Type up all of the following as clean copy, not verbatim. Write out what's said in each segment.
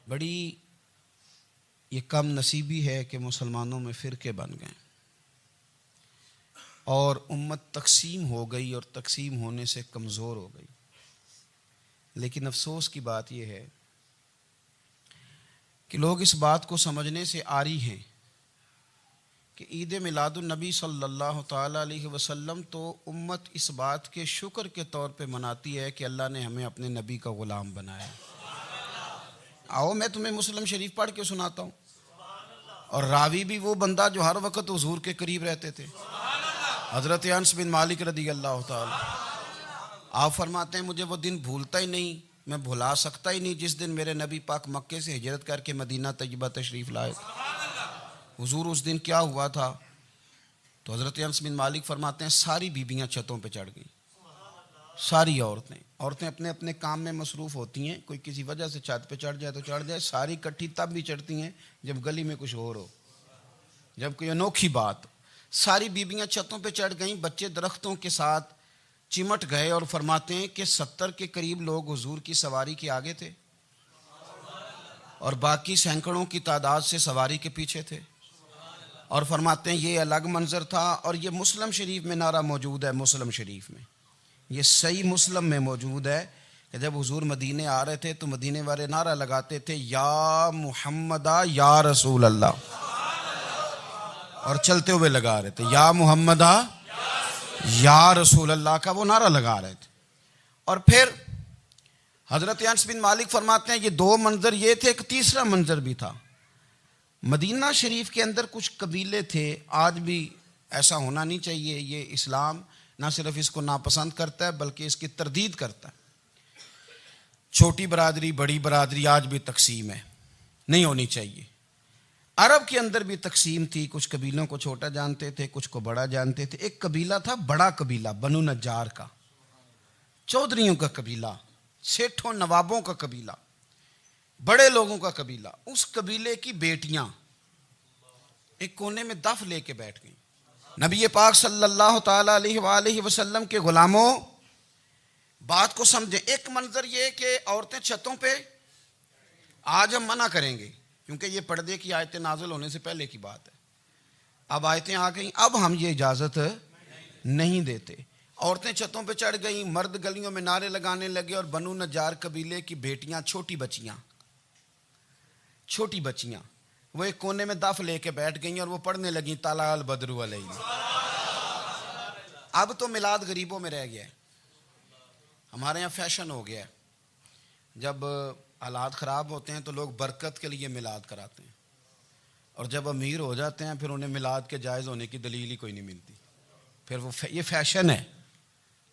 بڑی یہ کم نصیبی ہے کہ مسلمانوں میں فرقے بن گئے اور امت تقسیم ہو گئی اور تقسیم ہونے سے کمزور ہو گئی. لیکن افسوس کی بات یہ ہے کہ لوگ اس بات کو سمجھنے سے عاری ہیں کہ عید میلاد النبی صلی اللہ تعالیٰ علیہ وسلم تو امت اس بات کے شکر کے طور پہ مناتی ہے کہ اللہ نے ہمیں اپنے نبی کا غلام بنایا. آؤ میں تمہیں مسلم شریف پڑھ کے سناتا ہوں. اور راوی بھی وہ بندہ جو ہر وقت حضور کے قریب رہتے تھے، حضرت انس بن مالک رضی اللہ تعالیٰ. آپ فرماتے ہیں مجھے وہ دن بھولتا ہی نہیں، میں بھلا سکتا ہی نہیں جس دن میرے نبی پاک مکے سے ہجرت کر کے مدینہ طیبہ تشریف لائے. حضور اس دن کیا ہوا تھا؟ تو حضرت انس بن مالک فرماتے ہیں ساری بیبیاں چھتوں پہ چڑھ گئیں. ساری عورتیں اپنے اپنے کام میں مصروف ہوتی ہیں، کوئی کسی وجہ سے چھت پہ چڑھ جائے تو چڑھ جائے. ساری کٹھی تب بھی چڑھتی ہیں جب گلی میں کچھ اور ہو، جب کوئی انوکھی بات. ساری بیبیاں چھتوں پہ چڑھ گئیں، بچے درختوں کے ساتھ چمٹ گئے اور فرماتے ہیں کہ 70 کے قریب لوگ حضور کی سواری کے آگے تھے اور باقی سینکڑوں کی تعداد سے سواری کے پیچھے تھے. اور فرماتے ہیں یہ الگ منظر تھا. اور یہ مسلم شریف میں نعرہ موجود ہے، مسلم شریف میں یہ صحیح مسلم میں موجود ہے کہ جب حضور مدینے آ رہے تھے تو مدینے والے نعرہ لگاتے تھے یا محمدہ یا رسول اللہ، اور چلتے ہوئے لگا رہے تھے یا محمدہ یا رسول اللہ کا وہ نعرہ لگا رہے تھے. اور پھر حضرت انس بن مالک فرماتے ہیں یہ دو منظر یہ تھے. ایک تیسرا منظر بھی تھا. مدینہ شریف کے اندر کچھ قبیلے تھے، آج بھی ایسا ہونا نہیں چاہیے. یہ اسلام نہ صرف اس کو ناپسند کرتا ہے بلکہ اس کی تردید کرتا ہے. چھوٹی برادری بڑی برادری آج بھی تقسیم ہے، نہیں ہونی چاہیے. عرب کے اندر بھی تقسیم تھی، کچھ قبیلوں کو چھوٹا جانتے تھے، کچھ کو بڑا جانتے تھے. ایک قبیلہ تھا بڑا قبیلہ، بنو نجار کا، چودھریوں کا قبیلہ، سیٹھوں نوابوں کا قبیلہ، بڑے لوگوں کا قبیلہ. اس قبیلے کی بیٹیاں ایک کونے میں دف لے کے بیٹھ گئیں. نبی پاک صلی اللہ تعالیٰ علیہ وآلہ وسلم کے غلاموں بات کو سمجھیں. ایک منظر یہ کہ عورتیں چھتوں پہ، آج ہم منع کریں گے کیونکہ یہ پردے کی آیتیں نازل ہونے سے پہلے کی بات ہے. اب آیتیں آ گئیں، اب ہم یہ اجازت نہیں دیتے. عورتیں چھتوں پہ چڑھ گئیں، مرد گلیوں میں نعرے لگانے لگے. اور بنو نجار قبیلے کی بیٹیاں، چھوٹی بچیاں وہ ایک کونے میں دف لے کے بیٹھ گئیں اور وہ پڑھنے لگیں طلع البدر علیہ. اب تو میلاد غریبوں میں رہ گیا ہے. ہمارے یہاں فیشن ہو گیا ہے، جب حالات خراب ہوتے ہیں تو لوگ برکت کے لیے میلاد کراتے ہیں، اور جب امیر ہو جاتے ہیں پھر انہیں میلاد کے جائز ہونے کی دلیل ہی کوئی نہیں ملتی. پھر وہ یہ فیشن ہے.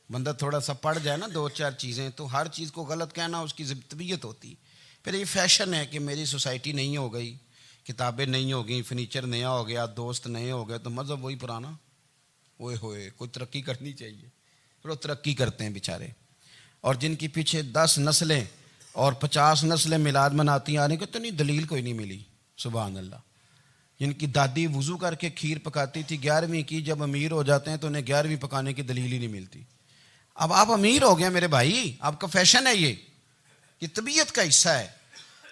بندہ تھوڑا سا پڑھ جائے نا دو چار چیزیں تو ہر چیز کو غلط کہنا اس کی طبیعت ہوتی. پھر یہ فیشن ہے کہ میری سوسائٹی نہیں ہو گئی، کتابیں نہیں ہو گئیں، فرنیچر نیا ہو گیا، دوست نئے ہو گئے تو مذہب وہی پرانا. اوئے ہوئے کوئی ترقی کرنی چاہیے. وہ ترقی کرتے ہیں بیچارے، اور جن کی پیچھے 10 نسلیں اور 50 نسلیں میلاد مناتی آ رہی کہ اتنی دلیل کوئی نہیں ملی. سبحان اللہ. جن کی دادی وضو کر کے کھیر پکاتی تھی 11ویں کی، جب امیر ہو جاتے ہیں تو انہیں 11ویں پکانے کی دلیل ہی نہیں ملتی. اب آپ امیر ہو گئے میرے بھائی، آپ کا فیشن ہے، یہ طبیعت کا حصہ ہے.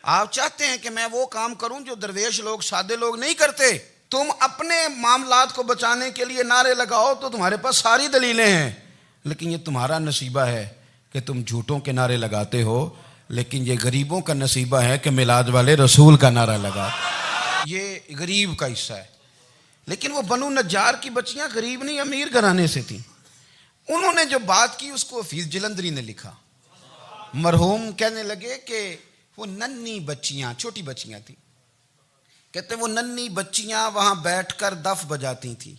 آپ چاہتے ہیں کہ میں وہ کام کروں جو درویش لوگ، سادے لوگ نہیں کرتے. تم اپنے معاملات کو بچانے کے لیے نعرے لگاؤ تو تمہارے پاس ساری دلیلیں ہیں، لیکن یہ تمہارا نصیبہ ہے کہ تم جھوٹوں کے نعرے لگاتے ہو. لیکن یہ غریبوں کا نصیبہ ہے کہ میلاد والے رسول کا نعرہ لگاتے. یہ غریب کا حصہ ہے. لیکن وہ بنو نجار کی بچیاں غریب نہیں، امیر گھرانے سے تھیں. انہوں نے جو بات کی اس کو حفیظ جلندری نے لکھا. مرحوم کہنے لگے کہ وہ ننھی بچیاں، چھوٹی بچیاں تھیں، کہتے وہ ننھی بچیاں وہاں بیٹھ کر دف بجاتی تھیں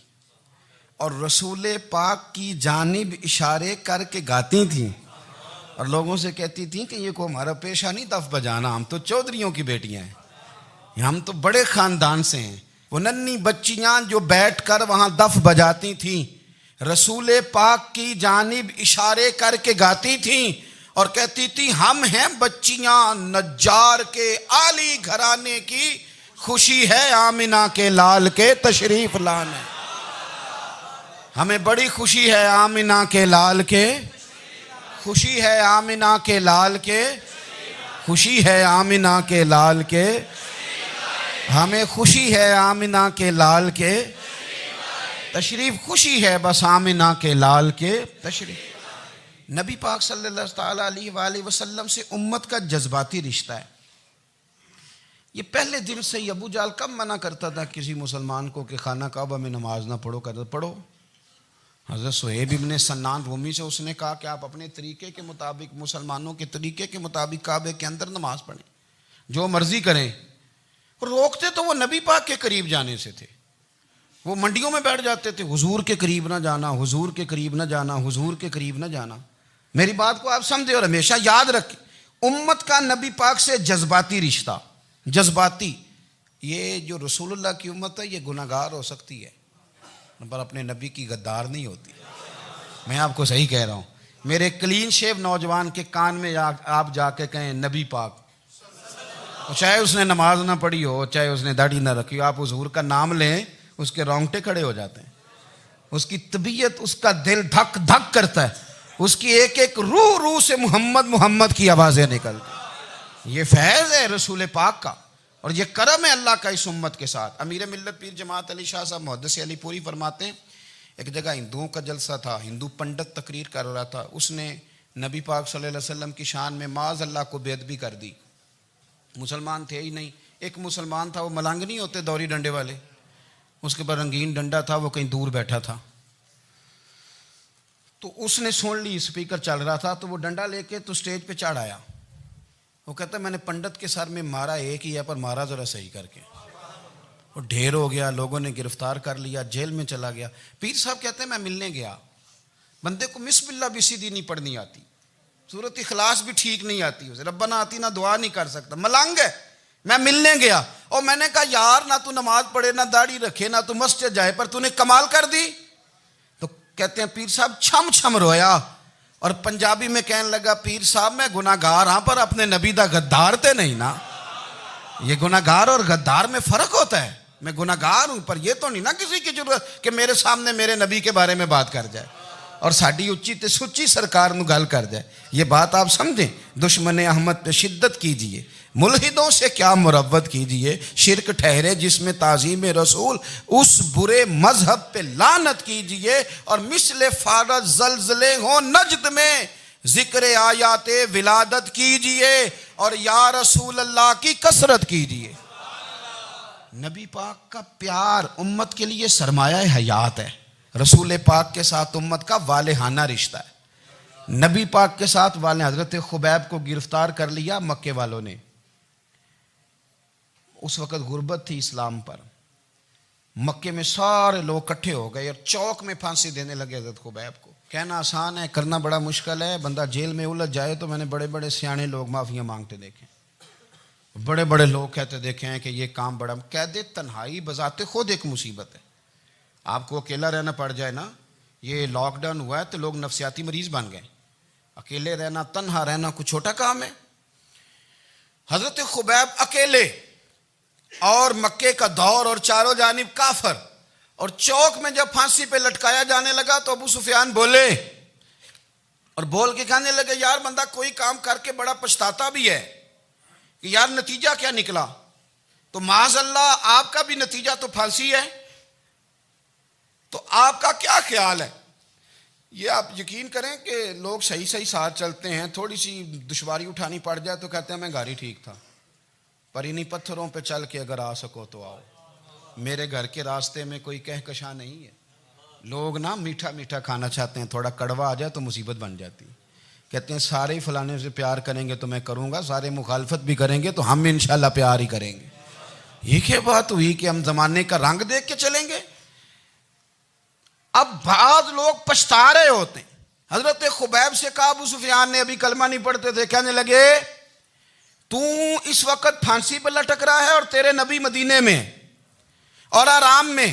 اور رسول پاک کی جانب اشارے کر کے گاتی تھیں اور لوگوں سے کہتی تھیں کہ یہ کو ہمارا پیشہ نہیں دف بجانا، ہم تو چودھریوں کی بیٹیاں ہیں، ہم تو بڑے خاندان سے ہیں. وہ ننھی بچیاں جو بیٹھ کر وہاں دف بجاتی تھیں، رسول پاک کی جانب اشارے کر کے گاتی تھیں اور کہتی تھی ہم ہیں بچیاں نجار کے عالی گھرانے کی، خوشی ہے آمنہ کے لال کے تشریف لانے. ہمیں بڑی خوشی ہے آمنہ کے لال کے، خوشی ہے آمنہ کے لال کے. خوشی ہے آمنہ کے لال کے، ہمیں خوشی ہے آمنہ کے لال کے تشریف، خوشی ہے بس آمنہ کے لال کے تشریف۔ نبی پاک صلی اللہ تعالیٰ علیہ وآلہ وسلم سے امت کا جذباتی رشتہ ہے۔ یہ پہلے دن سے ہی ابو جہل کب منع کرتا تھا کسی مسلمان کو کہ خانہ کعبہ میں نماز نہ پڑھو، کہتا پڑھو۔ حضرت صہیب ابن سنان رومی سے اس نے کہا کہ آپ اپنے طریقے کے مطابق، مسلمانوں کے طریقے کے مطابق کعبے کے اندر نماز پڑھیں، جو مرضی کریں۔ روکتے تو وہ نبی پاک کے قریب جانے سے تھے، وہ منڈیوں میں بیٹھ جاتے تھے، حضور کے قریب نہ جانا، حضور کے قریب نہ جانا، حضور کے قریب نہ جانا۔ میری بات کو آپ سمجھے اور ہمیشہ یاد رکھیں، امت کا نبی پاک سے جذباتی رشتہ، جذباتی۔ یہ جو رسول اللہ کی امت ہے یہ گناہ گار ہو سکتی ہے پر اپنے نبی کی غدار نہیں ہوتی۔ میں آپ کو صحیح کہہ رہا ہوں۔ میرے کلین شیو نوجوان کے کان میں آپ جا کے کہیں نبی پاک، چاہے اس نے نماز نہ پڑھی ہو، چاہے اس نے داڑھی نہ رکھی ہو، آپ حضور کا نام لیں اس کے رونگٹے کھڑے ہو جاتے ہیں، اس کی طبیعت، اس کا دل دھک دھک کرتا ہے، اس کی ایک ایک روح سے محمد محمد کی آوازیں نکلتی۔ یہ فیض ہے رسول پاک کا اور یہ کرم ہے اللہ کا اس امت کے ساتھ۔ امیر ملت پیر جماعت علی شاہ صاحب محدث علی پوری فرماتے ہیں ایک جگہ ہندوؤں کا جلسہ تھا، ہندو پنڈت تقریر کر رہا تھا، اس نے نبی پاک صلی اللہ علیہ وسلم کی شان میں معاذ اللہ کو بے ادبی کر دی۔ مسلمان تھے ہی نہیں، ایک مسلمان تھا، وہ ملنگ نہیں ہوتے دوری ڈنڈے والے، اس کے پاس رنگین ڈنڈا تھا، وہ کہیں دور بیٹھا تھا، تو اس نے سن لی اسپیکر چل رہا تھا، تو وہ ڈنڈا لے کے تو اسٹیج پہ چڑھ آیا۔ وہ کہتا ہے میں نے پنڈت کے سر میں مارا ایک ہی ہے پر مارا ذرا صحیح کر کے، وہ ڈھیر ہو گیا، لوگوں نے گرفتار کر لیا، جیل میں چلا گیا۔ پیر صاحب کہتے ہیں میں ملنے گیا، بندے کو بسم اللہ بھی سیدھی نہیں پڑھنی آتی، سورۃ اخلاص بھی ٹھیک نہیں آتی، اسے ربنا آتینا دعا نہیں کر سکتا، ملنگ ہے۔ میں ملنے گیا اور میں نے کہا یار نہ تو نماز پڑھے، نہ داڑھی رکھے، نہ تو مسجد جائے، پر تو نے کمال کر دی۔ تو کہتے ہیں پیر صاحب چھم چھم رویا اور پنجابی میں کہنے لگا پیر صاحب میں گناہ گار ہاں پر اپنے نبی دا غدار تے نہیں نا۔ یہ گناہ گار اور غدار میں فرق ہوتا ہے۔ میں گناہ گار ہوں پر یہ تو نہیں نا کسی کی ضرورت کہ میرے سامنے میرے نبی کے بارے میں بات کر جائے اور ساڑی اچھی تے سچی سرکار نو گل کر جائے۔ یہ بات آپ سمجھیں، دشمن احمد پہ شدت کیجئے، ملحدوں سے کیا مروت کیجئے، شرک ٹھہرے جس میں تعظیم رسول، اس برے مذہب پہ لعنت کیجئے، اور مثل فارض زلزلے ہوں نجد میں ذکر آیات ولادت کیجئے، اور یا رسول اللہ کی کثرت کیجئے۔ نبی پاک کا پیار امت کے لیے سرمایہ حیات ہے۔ رسول پاک کے ساتھ امت کا والہانہ رشتہ ہے۔ نبی پاک کے ساتھ والے، حضرت خبیب کو گرفتار کر لیا مکے والوں نے، اس وقت غربت تھی اسلام پر، مکے میں سارے لوگ کٹھے ہو گئے اور چوک میں پھانسی دینے لگے حضرت خبیب کو۔ کہنا آسان ہے، کرنا بڑا مشکل ہے۔ بندہ جیل میں الجھ جائے تو میں نے بڑے بڑے سیانے لوگ معافیاں مانگتے دیکھے، بڑے بڑے لوگ کہتے دیکھے ہیں کہ یہ کام بڑا، قید تنہائی بذات خود ایک مصیبت ہے۔ آپ کو اکیلا رہنا پڑ جائے نا، یہ لاک ڈاؤن ہوا ہے تو لوگ نفسیاتی مریض بن گئے۔ اکیلے رہنا، تنہا رہنا کوئی چھوٹا کام ہے؟ حضرت خبیب اکیلے اور مکے کا دور اور چاروں جانب کافر، اور چوک میں جب پھانسی پہ لٹکایا جانے لگا تو ابو سفیان بولے اور بول کے کہنے لگے یار بندہ کوئی کام کر کے بڑا پچھتاتا بھی ہے کہ یار نتیجہ کیا نکلا؟ تو معاذ اللہ آپ کا بھی نتیجہ تو پھانسی ہے، تو آپ کا کیا خیال ہے؟ یہ آپ یقین کریں کہ لوگ صحیح صحیح ساتھ چلتے ہیں، تھوڑی سی دشواری اٹھانی پڑ جائے تو کہتے ہیں میں گاڑی ٹھیک تھا، پر انہی پتھروں پہ چل کے اگر آ سکو تو آؤ۔ میرے گھر کے راستے میں کوئی کہکشاں نہیں ہے۔ لوگ نا میٹھا میٹھا کھانا چاہتے ہیں، تھوڑا کڑوا آ جائے تو مصیبت بن جاتی۔ کہتے ہیں سارے فلانے سے پیار کریں گے تو میں کروں گا، سارے مخالفت بھی کریں گے تو ہم انشاءاللہ پیار ہی کریں گے۔ یہ کیا بات ہوئی کہ ہم زمانے کا رنگ دیکھ کے چلیں گے؟ اب بعض لوگ پچھتا رہے ہوتے ہیں۔ حضرت خبیب سے کہا، ابو سفیان نے ابھی کلمہ نہیں پڑھتے تھے، کہنے لگے تو اس وقت پھانسی پہ لٹک رہا ہے اور تیرے نبی مدینے میں اور آرام میں،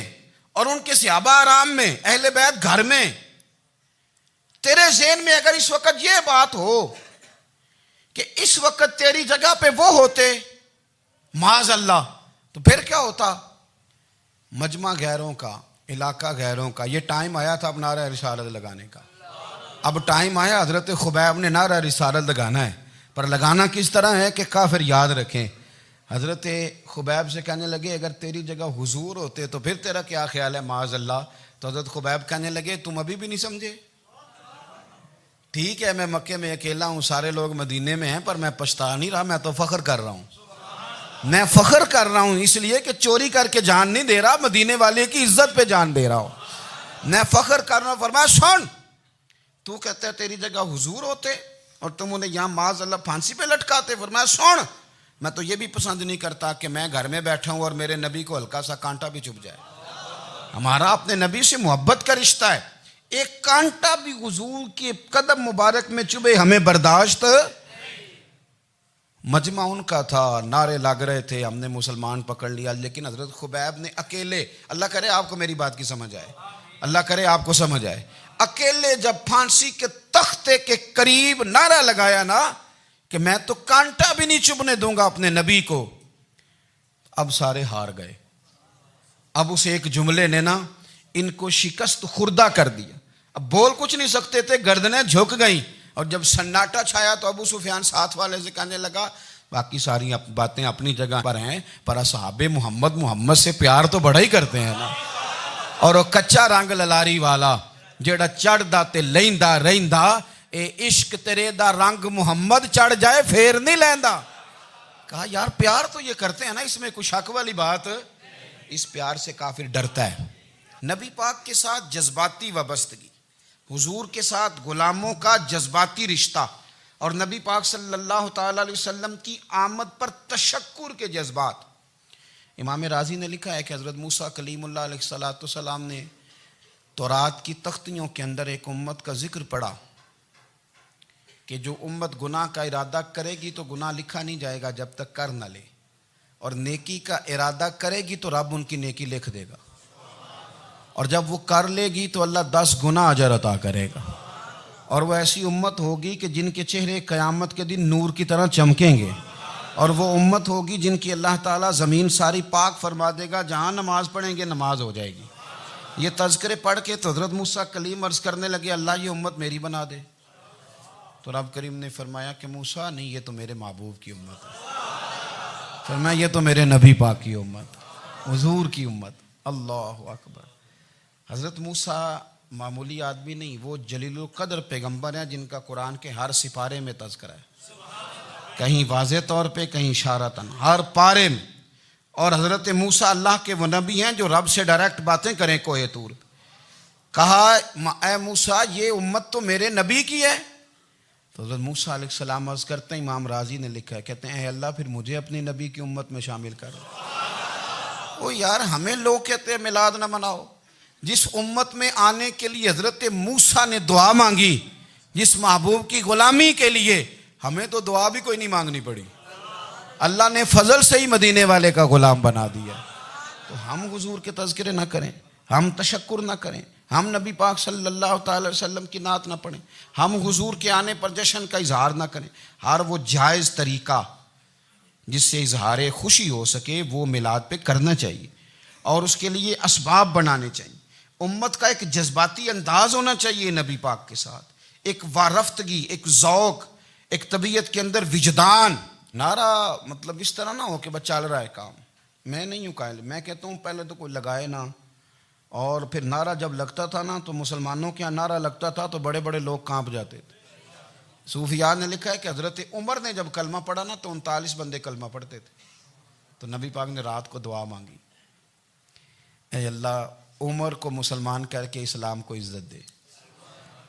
اور ان کے صحابہ آرام میں، اہل بیت گھر میں، تیرے ذہن میں اگر اس وقت یہ بات ہو کہ اس وقت تیری جگہ پہ وہ ہوتے معاذ اللہ، تو پھر کیا ہوتا؟ مجمع غیروں کا، علاقہ غیروں کا۔ یہ ٹائم آیا تھا اب نعرہ رسالت لگانے کا، اب ٹائم آیا حضرت خبیب نے نعرہ رسالت لگانا ہے، پر لگانا کس طرح ہے کہ کافر یاد رکھیں. حضرت خبیب سے کہنے لگے اگر تیری جگہ حضور ہوتے تو پھر تیرا کیا خیال ہے معاذ اللہ. تو حضرت خبیب کہنے لگے تم ابھی بھی نہیں سمجھے. ٹھیک ہے میں مکے میں اکیلا ہوں, سارے لوگ مدینے میں ہیں, پر میں پچھتا نہیں رہا, میں تو فخر کر رہا ہوں. میں فخر کر رہا ہوں اس لیے کہ چوری کر کے جان نہیں دے رہا, مدینے والے کی عزت پہ جان دے رہا ہوں. میں فخر کر رہا ہوں. فرمایا سن, تو کہتا ہے تیری جگہ حضور ہوتے اور تم انہیں یہاں معاذ اللہ پھانسی پہ لٹکاتے. فرمایا سن, میں تو یہ بھی پسند نہیں کرتا کہ میں گھر میں بیٹھا ہوں اور میرے نبی کو ہلکا سا کانٹا بھی چبھ جائے. ہمارا اپنے نبی سے محبت کا رشتہ ہے, ایک کانٹا بھی حضور کے قدم مبارک میں چبھے ہمیں برداشت. مجمع ان کا تھا, نعرے لگ رہے تھے, ہم نے مسلمان پکڑ لیا, لیکن حضرت خبیب نے اکیلے, اللہ کرے آپ کو میری بات کی سمجھ آئے, اللہ کرے آپ کو سمجھ آئے, اکیلے جب پھانسی کے تختے کے قریب نعرہ لگایا نا کہ میں تو کانٹا بھی نہیں چبھنے دوں گا اپنے نبی کو, اب سارے ہار گئے. اب اس ایک جملے نے نا ان کو شکست خوردہ کر دیا. اب بول کچھ نہیں سکتے تھے, گردنیں جھک گئیں. اور جب سناٹا چھایا تو ابو سفیان ساتھ والے سے کہنے لگا باقی ساری باتیں اپنی جگہ پر ہیں, پر اصحاب محمد سے پیار تو بڑا ہی کرتے ہیں نا. اور وہ کچا رنگ للاری والا جیڑا چڑھ دا تے لیندا رہندا, اے عشق تیرے دا رنگ محمد چڑھ جائے پھر نہیں لیندا. کہا یار پیار تو یہ کرتے ہیں نا, اس میں کوئی شک والی بات. اس پیار سے کافر ڈرتا ہے. نبی پاک کے ساتھ جذباتی وابستگی, حضور کے ساتھ غلاموں کا جذباتی رشتہ, اور نبی پاک صلی اللہ تعالی علیہ وسلم کی آمد پر تشکر کے جذبات. امام رازی نے لکھا ہے کہ حضرت موسیٰ کلیم اللہ علیہ السلام نے تورات کی تختیوں کے اندر ایک امت کا ذکر پڑھا کہ جو امت گناہ کا ارادہ کرے گی تو گناہ لکھا نہیں جائے گا جب تک کر نہ لے, اور نیکی کا ارادہ کرے گی تو رب ان کی نیکی لکھ دے گا, اور جب وہ کر لے گی تو اللہ 10 گنا اجر عطا کرے گا. اور وہ ایسی امت ہوگی کہ جن کے چہرے قیامت کے دن نور کی طرح چمکیں گے, اور وہ امت ہوگی جن کی اللہ تعالیٰ زمین ساری پاک فرما دے گا, جہاں نماز پڑھیں گے نماز ہو جائے گی. یہ تذکرے پڑھ کے تو حضرت موسیٰ کلیم عرض کرنے لگے اللہ یہ امت میری بنا دے. تو رب کریم نے فرمایا کہ موسیٰ نہیں, یہ تو میرے محبوب کی امت ہے. فرمایا یہ تو میرے نبی پاک کی امت, حضور کی امت. اللہ اکبر. حضرت موسیٰ معمولی آدمی نہیں, وہ جلیل القدر پیغمبر ہیں جن کا قرآن کے ہر سپارے میں تذکرہ ہے, کہیں واضح طور پہ کہیں اشارتاً, ہر پارے میں. اور حضرت موسیٰ اللہ کے وہ نبی ہیں جو رب سے ڈائریکٹ باتیں کریں کوہ طور. کہا اے موسیٰ یہ امت تو میرے نبی کی ہے. تو حضرت موسیٰ علیہ السلام عرض کرتے ہیں, امام رازی نے لکھا ہے, کہتے ہیں اے اللہ پھر مجھے اپنی نبی کی امت میں شامل کر. او یار ہمیں لوگ کہتے ہیں میلاد نہ مناؤ, جس امت میں آنے کے لیے حضرت موسیٰ نے دعا مانگی, جس محبوب کی غلامی کے لیے, ہمیں تو دعا بھی کوئی نہیں مانگنی پڑی, اللہ نے فضل سے ہی مدینے والے کا غلام بنا دیا. تو ہم حضور کے تذکرے نہ کریں, ہم تشکر نہ کریں, ہم نبی پاک صلی اللہ تعالی وسلم کی نعت نہ پڑھیں, ہم حضور کے آنے پر جشن کا اظہار نہ کریں. ہر وہ جائز طریقہ جس سے اظہار خوشی ہو سکے وہ میلاد پہ کرنا چاہیے, اور اس کے لیے اسباب بنانے چاہیے. امت کا ایک جذباتی انداز ہونا چاہیے نبی پاک کے ساتھ, ایک وارفتگی, ایک ذوق, ایک طبیعت کے اندر وجدان. نعرہ مطلب اس طرح نہ ہو کہ بس چل رہا ہے کام. میں نہیں ہوں قائل, میں کہتا ہوں پہلے تو کوئی لگائے نا, اور پھر نعرہ جب لگتا تھا نا تو مسلمانوں کے یہاں نعرہ لگتا تھا تو بڑے بڑے لوگ کانپ جاتے تھے. صوفیاء نے لکھا ہے کہ حضرت عمر نے جب کلمہ پڑھا نا تو 39 بندے کلمہ پڑھتے تھے. تو نبی پاک نے رات کو دعا مانگی, اے اللہ عمر کو مسلمان کر کے اسلام کو عزت دے.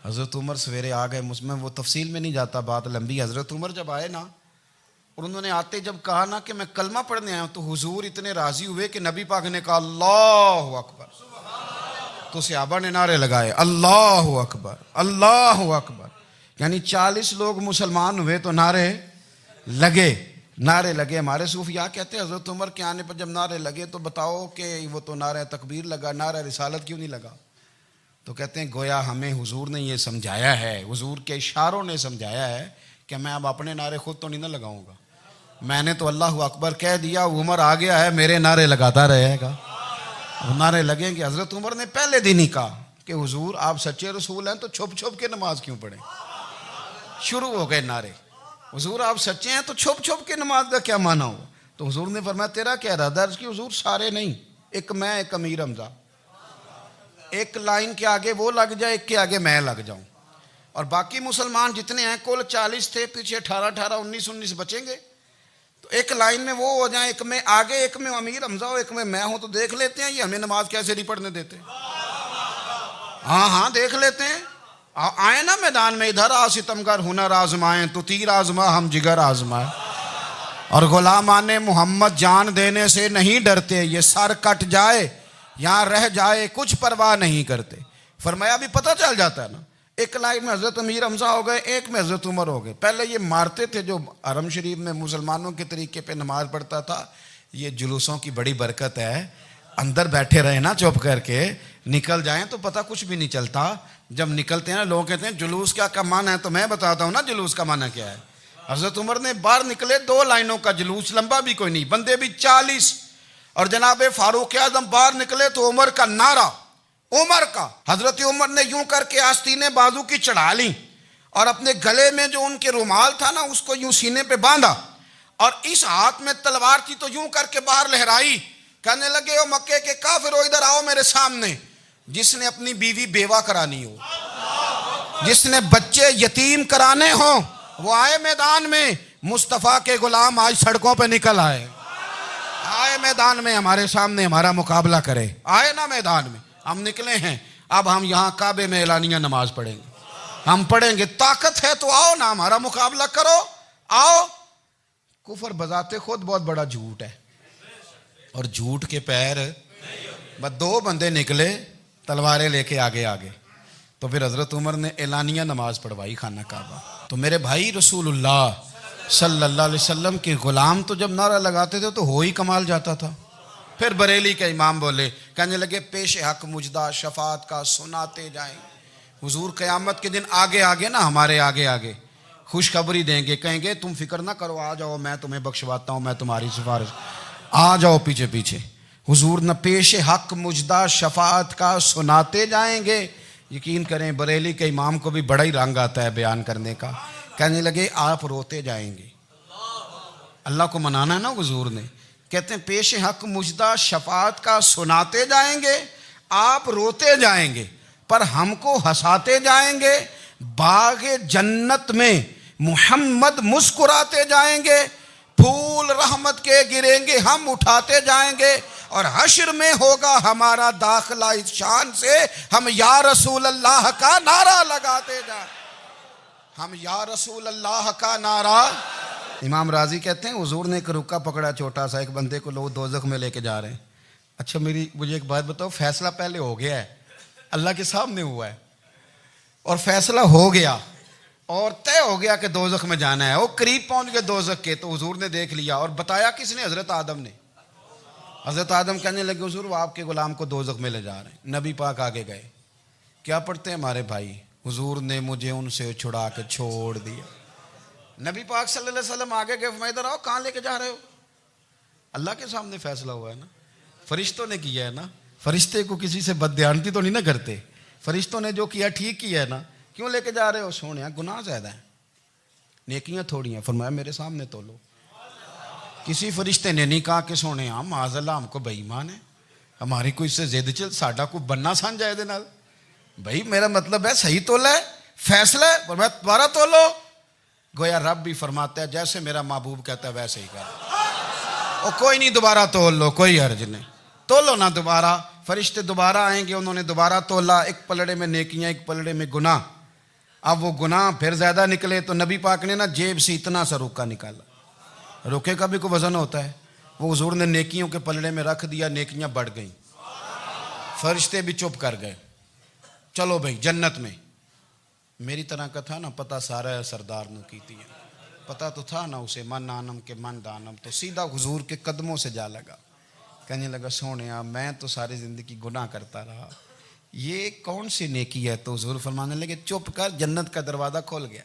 حضرت عمر سویرے آ گئے, میں وہ تفصیل میں نہیں جاتا, بات لمبی. حضرت عمر جب آئے نا اور انہوں نے آتے جب کہا نا کہ میں کلمہ پڑھنے آیا ہوں, تو حضور اتنے راضی ہوئے کہ نبی پاک نے کہا اللہ اکبر. تو صحابہ نے نعرے لگائے اللہ اکبر اللہ اکبر, یعنی 40 لوگ مسلمان ہوئے تو نعرے لگے. ہمارے صوفیاء کہتے ہیں حضرت عمر کے آنے پر جب نعرے لگے تو بتاؤ کہ وہ تو نعرہ تکبیر لگا, نعرہ رسالت کیوں نہیں لگا؟ تو کہتے ہیں گویا ہمیں حضور نے یہ سمجھایا ہے, حضور کے اشاروں نے سمجھایا ہے کہ میں اب اپنے نعرے خود تو نہیں نہ لگاؤں گا, میں نے تو اللہ اکبر کہہ دیا, عمر آ گیا ہے میرے نعرے لگاتا رہے گا. نعرے لگیں گے. حضرت عمر نے پہلے دن ہی کہا کہ حضور آپ سچے رسول ہیں تو چھپ چھپ کے نماز کیوں پڑھیں. شروع ہو گئے نعرے, حضور آپ سچے ہیں تو چھپ چھپ کے نماز کا کیا معنی ہو؟ تو حضور نے فرمایا تیرا کیا ارادہ ہے؟ حضور سارے نہیں، ایک میں، ایک امیر حمزہ، ایک لائن کے آگے وہ لگ جائے، ایک کے آگے میں لگ جاؤں، اور باقی مسلمان جتنے ہیں کل 40 تھے، پیچھے 18 19 بچیں گے، تو ایک لائن میں وہ ہو جائیں، ایک میں آگے، ایک میں امیر حمزہ ہو، ایک میں ہوں، تو دیکھ لیتے ہیں یہ ہمیں نماز کیسے نہیں پڑھنے دیتے۔ ہاں دیکھ لیتے ہیں، آئے نا میدان میں، ادھر آ ستمگر ہنر آزمائیں، تو تیر آزما ہم جگر آزمائیں، اور غلامان محمد جان دینے سے نہیں ڈرتے، یہ سر کٹ جائے یہاں رہ جائے کچھ پرواہ نہیں کرتے۔ فرمایا بھی پتہ چل جاتا ہے نا، ایک لائن میں حضرت امیر حمزہ ہو گئے، ایک میں حضرت عمر ہو گئے۔ پہلے یہ مارتے تھے، جو حرم شریف میں مسلمانوں کے طریقے پہ نماز پڑھتا تھا، یہ جلوسوں کی بڑی برکت ہے، اندر بیٹھے رہے نا چپ کر کے، نکل جائیں تو پتہ کچھ بھی نہیں چلتا۔ جب نکلتے ہیں نا لوگ کہتے ہیں جلوس کیا معنی ہے، تو میں بتاتا ہوں نا جلوس کا معنی کیا ہے۔ حضرت عمر نے باہر نکلے، 2 لائنوں کا جلوس، لمبا بھی کوئی نہیں، بندے بھی 40، اور جناب فاروق اعظم باہر نکلے تو عمر کا نعرہ، عمر کا، حضرت عمر نے یوں کر کے آستینیں بازو کی چڑھا لی، اور اپنے گلے میں جو ان کے رومال تھا نا اس کو یوں سینے پہ باندھا، اور اس ہاتھ میں تلوار تھی تو یوں کر کے باہر لہرائی، کہنے لگے او مکے کے کافرو ادھر آؤ میرے سامنے، جس نے اپنی بیوی بیوہ کرانی ہو، جس نے بچے یتیم کرانے ہوں، وہ آئے میدان میں، مصطفیٰ کے غلام آج سڑکوں پہ نکل آئے میدان میں، ہمارے سامنے ہمارا مقابلہ کرے، آئے نا میدان میں، ہم نکلے ہیں، اب ہم یہاں کعبے میں اعلانیہ نماز پڑھیں گے، ہم پڑھیں گے، طاقت ہے تو آؤ نا ہمارا مقابلہ کرو، آؤ۔ کفر بذات خود بہت بڑا جھوٹ ہے، اور جھوٹ کے پیر، بس 2 بندے نکلے تلواریں لے کے آگے، تو پھر حضرت عمر نے اعلانیہ نماز پڑھوائی خانہ کعبہ۔ تو میرے بھائی، رسول اللہ صلی اللہ علیہ وسلم کے غلام تو جب نعرہ لگاتے تھے تو ہو ہی کمال جاتا تھا۔ پھر بریلی کے امام بولے، کہنے لگے پیش حق مجدہ شفاعت کا سناتے جائیں۔ حضور قیامت کے دن آگے نا، ہمارے آگے خوشخبری دیں گے، کہیں گے تم فکر نہ کرو، آ جاؤ میں تمہیں بخشواتا ہوں، میں تمہاری سفارش، آ جاؤ پیچھے۔ حضور نہ پیش حق مجدہ شفاعت کا سناتے جائیں گے۔ یقین کریں بریلی کے امام کو بھی بڑا ہی رنگ آتا ہے بیان کرنے کا، کہنے لگے آپ روتے جائیں گے، اللہ کو منانا ہے نا حضور نے، کہتے ہیں پیش حق مجدہ شفاعت کا سناتے جائیں گے، آپ روتے جائیں گے، پر ہم کو ہنساتے جائیں گے، باغ جنت میں محمد مسکراتے جائیں گے، پھول رحمت کے گریں گے ہم اٹھاتے جائیں گے، اور حشر میں ہوگا ہمارا داخلہ اس شان سے، ہم یا رسول اللہ کا نعرہ لگاتے جائیں، ہم یا رسول اللہ کا نعرہ۔ امام راضی کہتے ہیں حضور نے ایک رکا پکڑا چھوٹا سا، ایک بندے کو لوگ دوزخ میں لے کے جا رہے ہیں۔ اچھا مجھے ایک بات بتاؤ، فیصلہ پہلے ہو گیا ہے، اللہ کے سامنے ہوا ہے، اور فیصلہ ہو گیا اور طے ہو گیا کہ دوزخ میں جانا ہے، وہ قریب پہنچ گئے دوزخ کے، تو حضور نے دیکھ لیا، اور بتایا کس نے؟ حضرت آدم نے۔ حضرت آدم کہنے لگے حضور وہ آپ کے غلام کو دوزخ میں لے جا رہے ہیں۔ نبی پاک آگے گئے، کیا پڑھتے ہیں ہمارے بھائی؟ حضور نے مجھے ان سے چھڑا کے چھوڑ دیا۔ نبی پاک صلی اللہ علیہ وسلم آگے گئے، فرمایا ادھر آؤ، کہاں لے کے جا رہے ہو؟ اللہ کے سامنے فیصلہ ہوا ہے نا، فرشتوں نے کیا ہے نا، فرشتے کو کسی سے بددیانتی تو نہیں نہ کرتے، فرشتوں نے جو کیا ٹھیک کیا ہے نا، کیوں لے کے جا رہے ہو؟ سونے گناہ زیادہ ہیں، نیکیاں تھوڑی ہیں، فرمایا میرے سامنے تولو۔ کسی فرشتے نے نہیں کہا کہ سونے معاذ اللہ ہم کو بے ایمان ہے، ہماری کوئی سے زد چل ساڈا کو بننا سان جائے دے نال، بھائی میرا مطلب ہے صحیح تولا ہے، فیصلہ ہے، فرمایا دوبارہ تولو۔ گویا رب بھی فرماتا ہے جیسے میرا محبوب کہتا ہے ویسے ہی کر، اور کوئی نہیں دوبارہ تول لو، کوئی حرج نہیں، تولو نہ دوبارہ۔ فرشتے دوبارہ آئیں گے، انہوں نے دوبارہ تولا، ایک پلڑے میں نیکیاں ایک پلڑے میں گناہ۔ اب وہ گناہ پھر زیادہ نکلے تو نبی پاک نے نا جیب سے اتنا سا روکا نکالا، روکے کا بھی کوئی وزن ہوتا ہے، وہ حضور نے نیکیوں کے پلڑے میں رکھ دیا، نیکیاں بڑھ گئیں، فرشتے بھی چپ کر گئے، چلو بھائی جنت میں۔ میری طرح کا تھا نا پتہ سارا ہے سردار نے کیتی ہے، پتہ تو تھا نا اسے من آنم کے من دانم، تو سیدھا حضور کے قدموں سے جا لگا، کہنے لگا سونیا میں تو ساری زندگی گناہ کرتا رہا، یہ کون سی نیکی ہے؟ تو حضور فرمانے لگے چپ کر، جنت کا دروازہ کھول گیا،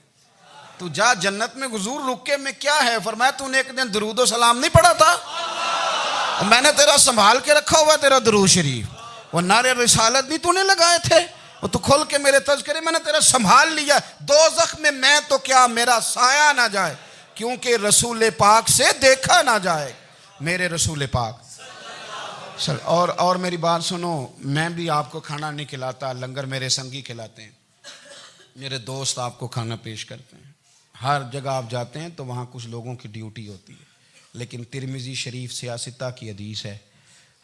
تو جا جنت میں۔ حضور رکے میں کیا ہے؟ فرمایا تو نے ایک دن درود و سلام نہیں پڑھا تھا، میں نے تیرا سنبھال کے رکھا ہوا تیرا درود شریف، وہ نعرے رسالت نہیں تو نے لگائے تھے، وہ تو کھول کے میرے تذکرے میں نے تیرا سنبھال لیا، دوزخ میں میں تو کیا میرا سایہ نہ جائے، کیونکہ رسول پاک سے دیکھا نہ جائے. میرے رسول پاک اور میری بات سنو، میں بھی آپ کو کھانا نہیں کھلاتا، لنگر میرے سنگی کھلاتے ہیں، میرے دوست آپ کو کھانا پیش کرتے ہیں. ہر جگہ آپ جاتے ہیں تو وہاں کچھ لوگوں کی ڈیوٹی ہوتی ہے. لیکن ترمذی شریف 66 کی حدیث ہے.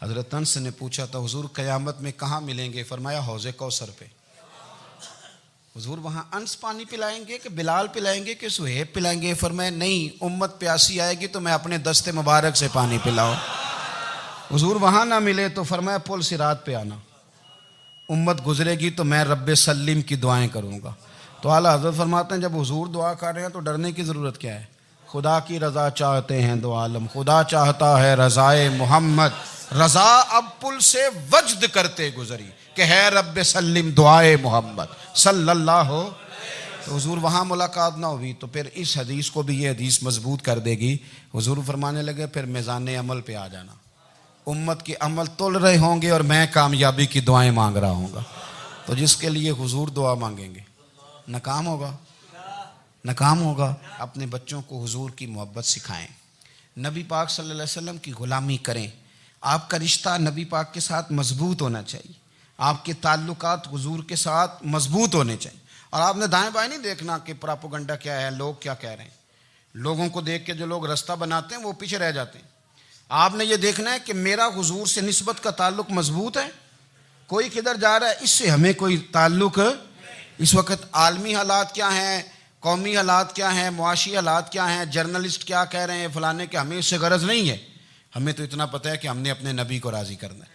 حضرت انس نے پوچھا تھا حضور قیامت میں کہاں ملیں گے؟ فرمایا حوض کوثر پہ. حضور وہاں انس پانی پلائیں گے کہ بلال پلائیں گے کہ سہیب پلائیں گے؟ فرمایا نہیں، امت پیاسی آئے گی تو میں اپنے دست مبارک سے پانی پلاؤں. حضور وہاں نہ ملے تو فرمایا پل صراط پہ آنا، امت گزرے گی تو میں رب سلم کی دعائیں کروں گا. تو اعلیٰ حضرت فرماتے ہیں جب حضور دعا کر رہے ہیں تو ڈرنے کی ضرورت کیا ہے؟ خدا کی رضا چاہتے ہیں دو عالم، خدا چاہتا ہے رضائے محمد. رضا اب پل سے وجد کرتے گزری کہ ہے رب سلم دعائے محمد صلی اللہ ہو. تو حضور وہاں ملاقات نہ ہوئی تو پھر اس حدیث کو بھی یہ حدیث مضبوط کر دے گی. حضور فرمانے لگے پھر میزان عمل پہ آ جانا، امت کے عمل تول رہے ہوں گے اور میں کامیابی کی دعائیں مانگ رہا ہوں گا. تو جس کے لیے حضور دعا مانگیں گے ناکام ہوگا، ناکام ہوگا. اپنے بچوں کو حضور کی محبت سکھائیں، نبی پاک صلی اللہ علیہ وسلم کی غلامی کریں. آپ کا رشتہ نبی پاک کے ساتھ مضبوط ہونا چاہیے، آپ کے تعلقات حضور کے ساتھ مضبوط ہونے چاہیے. اور آپ نے دائیں بائیں نہیں دیکھنا کہ پراپوگنڈا کیا ہے، لوگ کیا کہہ رہے ہیں. لوگوں کو دیکھ کے جو لوگ رستہ بناتے ہیں وہ پیچھے رہ جاتے ہیں. آپ نے یہ دیکھنا ہے کہ میرا حضور سے نسبت کا تعلق مضبوط ہے. کوئی کدھر جا رہا ہے اس سے ہمیں کوئی تعلق. اس وقت عالمی حالات کیا ہیں، قومی حالات کیا ہیں، معاشی حالات کیا ہیں، جرنلسٹ کیا کہہ رہے ہیں فلانے کے، ہمیں اس سے غرض نہیں ہے. ہمیں تو اتنا پتہ ہے کہ ہم نے اپنے نبی کو راضی کرنا ہے.